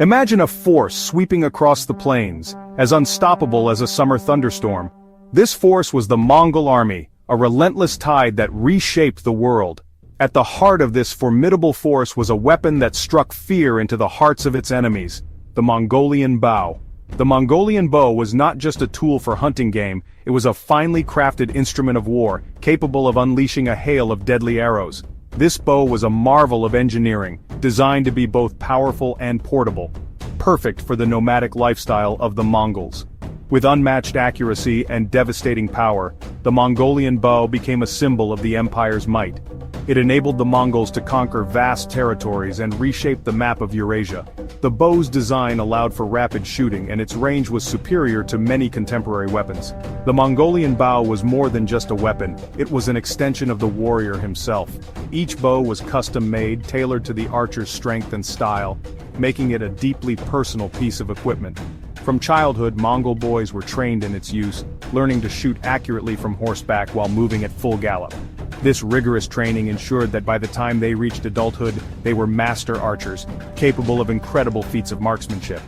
Imagine a force sweeping across the plains, as unstoppable as a summer thunderstorm. This force was the Mongol army, a relentless tide that reshaped the world. At the heart of this formidable force was a weapon that struck fear into the hearts of its enemies, the Mongolian bow. The Mongolian bow was not just a tool for hunting game, it was a finely crafted instrument of war, capable of unleashing a hail of deadly arrows. This bow was a marvel of engineering, designed to be both powerful and portable, perfect for the nomadic lifestyle of the Mongols. With unmatched accuracy and devastating power, the Mongolian bow became a symbol of the empire's might. It enabled the Mongols to conquer vast territories and reshape the map of Eurasia. The bow's design allowed for rapid shooting, and its range was superior to many contemporary weapons. The Mongolian bow was more than just a weapon, it was an extension of the warrior himself. Each bow was custom-made, tailored to the archer's strength and style, making it a deeply personal piece of equipment. From childhood, Mongol boys were trained in its use, learning to shoot accurately from horseback while moving at full gallop. This rigorous training ensured that by the time they reached adulthood, they were master archers, capable of incredible feats of marksmanship.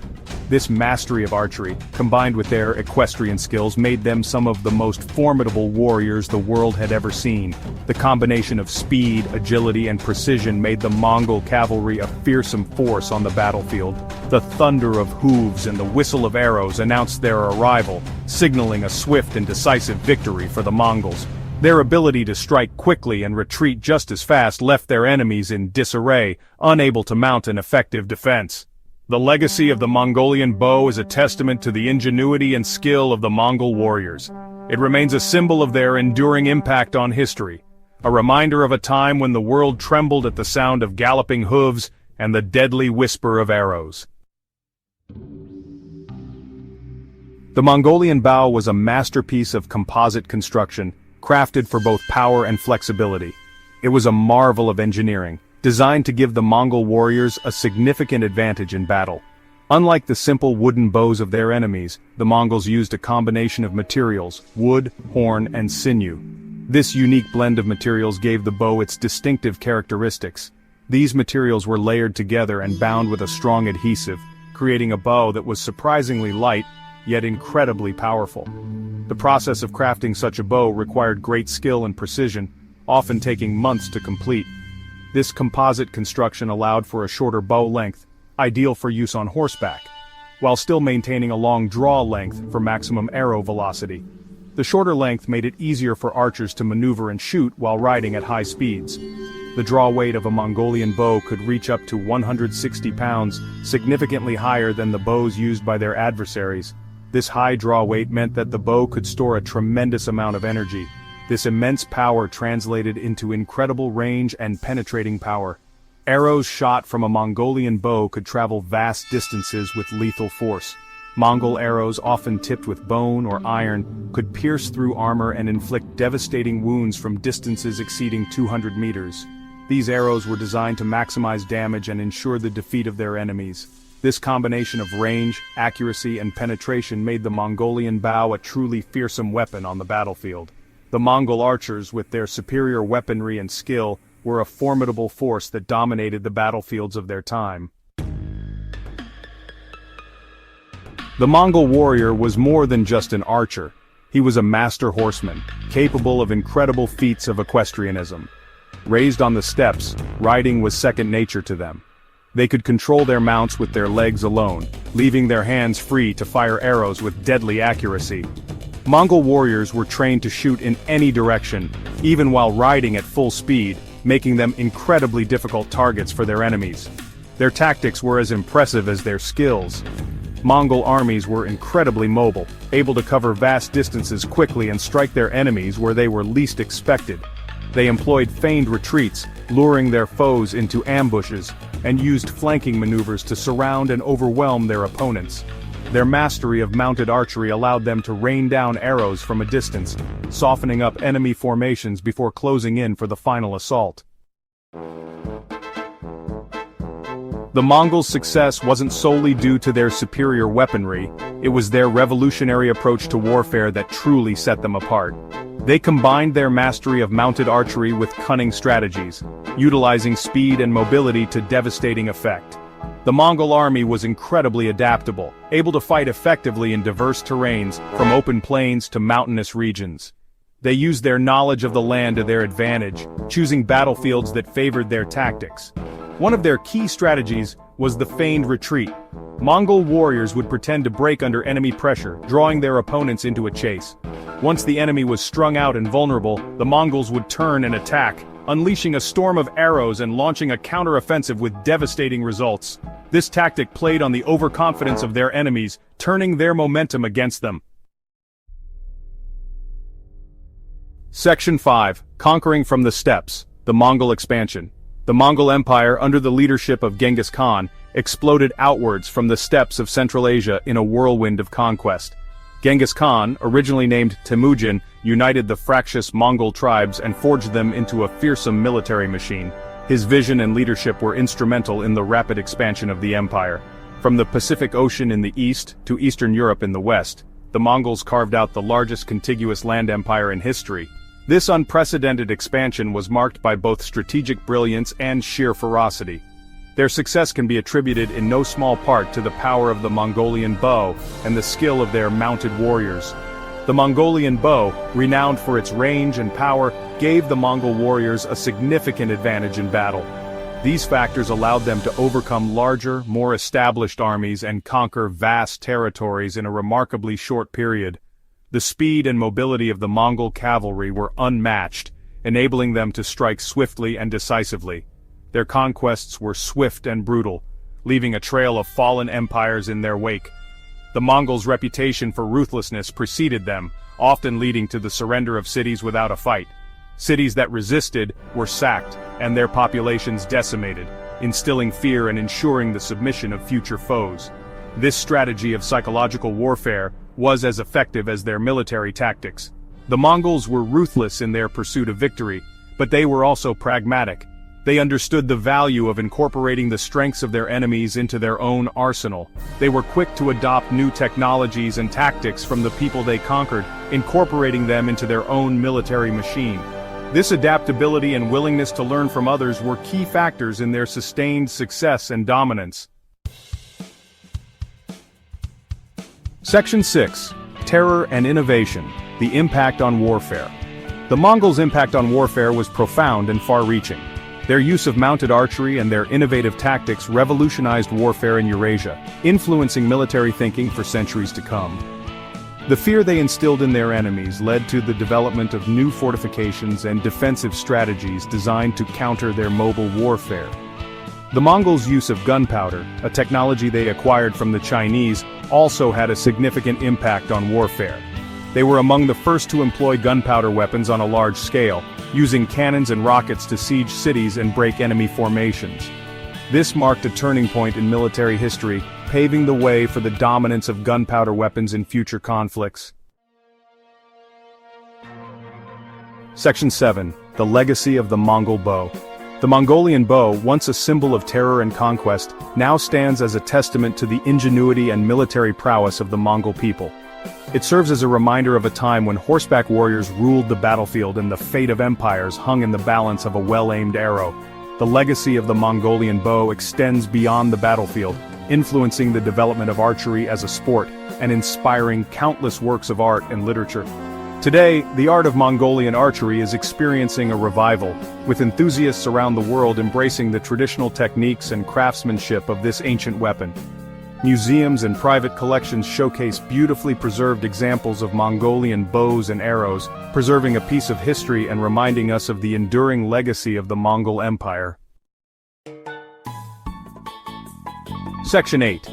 This mastery of archery, combined with their equestrian skills, made them some of the most formidable warriors the world had ever seen. The combination of speed, agility, and precision made the Mongol cavalry a fearsome force on the battlefield. The thunder of hooves and the whistle of arrows announced their arrival, signaling a swift and decisive victory for the Mongols. Their ability to strike quickly and retreat just as fast left their enemies in disarray, unable to mount an effective defense. The legacy of the Mongolian bow is a testament to the ingenuity and skill of the Mongol warriors. It remains a symbol of their enduring impact on history, a reminder of a time when the world trembled at the sound of galloping hooves and the deadly whisper of arrows. The Mongolian bow was a masterpiece of composite construction, crafted for both power and flexibility. It was a marvel of engineering, designed to give the Mongol warriors a significant advantage in battle. Unlike the simple wooden bows of their enemies, the Mongols used a combination of materials: wood, horn, and sinew. This unique blend of materials gave the bow its distinctive characteristics. These materials were layered together and bound with a strong adhesive, creating a bow that was surprisingly light, yet incredibly powerful. The process of crafting such a bow required great skill and precision, often taking months to complete. This composite construction allowed for a shorter bow length, ideal for use on horseback, while still maintaining a long draw length for maximum arrow velocity. The shorter length made it easier for archers to maneuver and shoot while riding at high speeds. The draw weight of a Mongolian bow could reach up to 160 pounds, significantly higher than the bows used by their adversaries. This high draw weight meant that the bow could store a tremendous amount of energy. This immense power translated into incredible range and penetrating power. Arrows shot from a Mongolian bow could travel vast distances with lethal force. Mongol arrows, often tipped with bone or iron, could pierce through armor and inflict devastating wounds from distances exceeding 200 meters. These arrows were designed to maximize damage and ensure the defeat of their enemies. This combination of range, accuracy, and penetration made the Mongolian bow a truly fearsome weapon on the battlefield. The Mongol archers, with their superior weaponry and skill, were a formidable force that dominated the battlefields of their time. The Mongol warrior was more than just an archer. He was a master horseman, capable of incredible feats of equestrianism. Raised on the steppes, riding was second nature to them. They could control their mounts with their legs alone, leaving their hands free to fire arrows with deadly accuracy. Mongol warriors were trained to shoot in any direction, even while riding at full speed, making them incredibly difficult targets for their enemies. Their tactics were as impressive as their skills. Mongol armies were incredibly mobile, able to cover vast distances quickly and strike their enemies where they were least expected. They employed feigned retreats, luring their foes into ambushes, and used flanking maneuvers to surround and overwhelm their opponents. Their mastery of mounted archery allowed them to rain down arrows from a distance, softening up enemy formations before closing in for the final assault. The Mongols' success wasn't solely due to their superior weaponry, it was their revolutionary approach to warfare that truly set them apart. They combined their mastery of mounted archery with cunning strategies, utilizing speed and mobility to devastating effect. The The Mongol army was incredibly adaptable, able to fight effectively in diverse terrains, from open plains to mountainous regions. They used their knowledge of the land to their advantage, choosing battlefields that favored their tactics. One of their key strategies was the feigned retreat. Mongol warriors would pretend to break under enemy pressure, drawing their opponents into a chase. Once the enemy was strung out and vulnerable, the Mongols would turn and attack, unleashing a storm of arrows and launching a counter-offensive with devastating results. This tactic played on the overconfidence of their enemies, turning their momentum against them. Section 5. Conquering from the Steppes, the Mongol expansion. The Mongol Empire, under the leadership of Genghis Khan, exploded outwards from the steppes of Central Asia in a whirlwind of conquest. Genghis Khan, originally named Temujin, united the fractious Mongol tribes and forged them into a fearsome military machine. His vision and leadership were instrumental in the rapid expansion of the empire. From the Pacific Ocean in the east to Eastern Europe in the west, the Mongols carved out the largest contiguous land empire in history. This unprecedented expansion was marked by both strategic brilliance and sheer ferocity. Their success can be attributed in no small part to the power of the Mongolian bow and the skill of their mounted warriors. The Mongolian bow, renowned for its range and power, gave the Mongol warriors a significant advantage in battle. These factors allowed them to overcome larger, more established armies and conquer vast territories in a remarkably short period. The speed and mobility of the Mongol cavalry were unmatched, enabling them to strike swiftly and decisively. Their conquests were swift and brutal, leaving a trail of fallen empires in their wake. The Mongols' reputation for ruthlessness preceded them, often leading to the surrender of cities without a fight. Cities that resisted were sacked, and their populations decimated, instilling fear and ensuring the submission of future foes. This strategy of psychological warfare was as effective as their military tactics. The Mongols were ruthless in their pursuit of victory, but they were also pragmatic. They understood the value of incorporating the strengths of their enemies into their own arsenal. They were quick to adopt new technologies and tactics from the people they conquered, incorporating them into their own military machine. This adaptability and willingness to learn from others were key factors in their sustained success and dominance. Section 6. Terror and Innovation, the Impact on Warfare. The Mongols' impact on warfare was profound and far-reaching. Their use of mounted archery and their innovative tactics revolutionized warfare in Eurasia, influencing military thinking for centuries to come. The fear they instilled in their enemies led to the development of new fortifications and defensive strategies designed to counter their mobile warfare. The Mongols' use of gunpowder, a technology they acquired from the Chinese, also had a significant impact on warfare. They were among the first to employ gunpowder weapons on a large scale, using cannons and rockets to siege cities and break enemy formations. This marked a turning point in military history, paving the way for the dominance of gunpowder weapons in future conflicts. Section 7. The Legacy of the Mongol Bow. The Mongolian bow, once a symbol of terror and conquest, now stands as a testament to the ingenuity and military prowess of the Mongol people. It serves as a reminder of a time when horseback warriors ruled the battlefield and the fate of empires hung in the balance of a well-aimed arrow. The legacy of the Mongolian bow extends beyond the battlefield, influencing the development of archery as a sport and inspiring countless works of art and literature. Today, the art of Mongolian archery is experiencing a revival, with enthusiasts around the world embracing the traditional techniques and craftsmanship of this ancient weapon. Museums and private collections showcase beautifully preserved examples of Mongolian bows and arrows, preserving a piece of history and reminding us of the enduring legacy of the Mongol Empire. Section 8.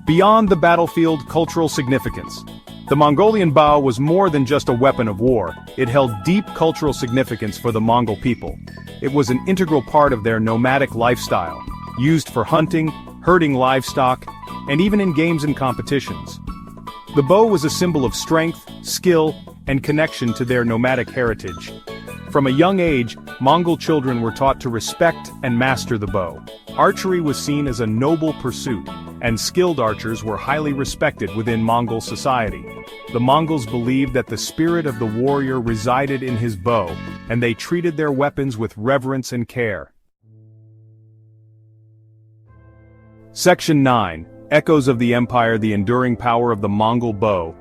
Beyond the battlefield cultural significance. The Mongolian bow was more than just a weapon of war. It held deep cultural significance for the Mongol people. It was an integral part of their nomadic lifestyle, used for hunting, herding livestock, and even in games and competitions. The bow was a symbol of strength, skill, and connection to their nomadic heritage. From a young age, Mongol children were taught to respect and master the bow. Archery was seen as a noble pursuit, and skilled archers were highly respected within Mongol society. The Mongols believed that the spirit of the warrior resided in his bow, and they treated their weapons with reverence and care. Section 9. Echoes of the Empire: the enduring power of the Mongol bow.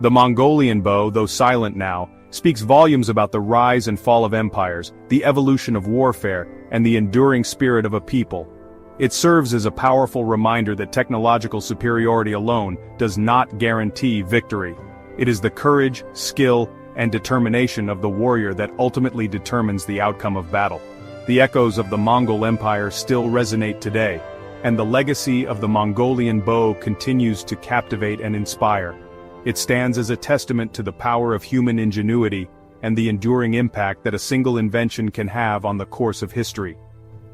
The Mongolian bow, though silent now, speaks volumes about the rise and fall of empires, the evolution of warfare, and the enduring spirit of a people. It serves as a powerful reminder that technological superiority alone does not guarantee victory. It is the courage, skill, and determination of the warrior that ultimately determines the outcome of battle. The echoes of the Mongol Empire still resonate today, and the legacy of the Mongolian bow continues to captivate and inspire. It stands as a testament to the power of human ingenuity and the enduring impact that a single invention can have on the course of history.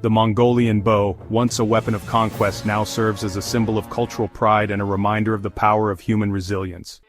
The Mongolian bow, once a weapon of conquest, now serves as a symbol of cultural pride and a reminder of the power of human resilience.